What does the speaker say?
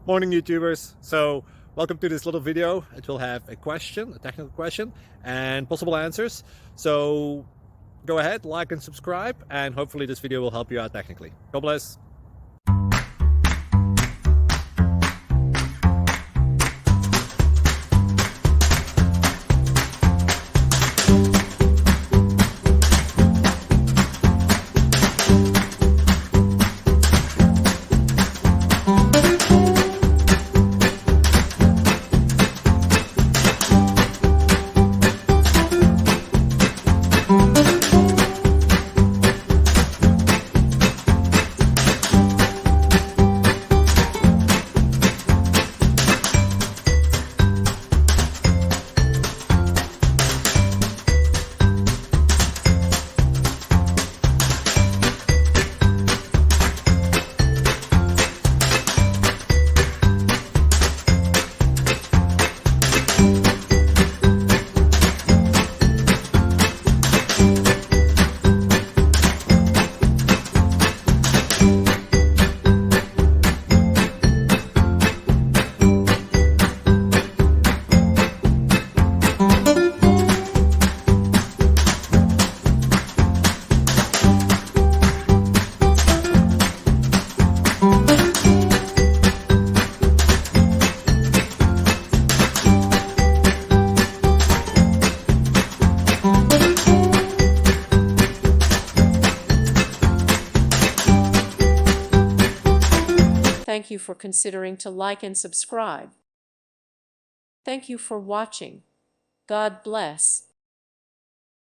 Morning, YouTubers. So welcome to this little video. It will have a question, a technical question, and possible answers. So go ahead, like and subscribe, and hopefully this video will help you out technically. God bless. Thank you for considering to like and subscribe. Thank you for watching. God bless.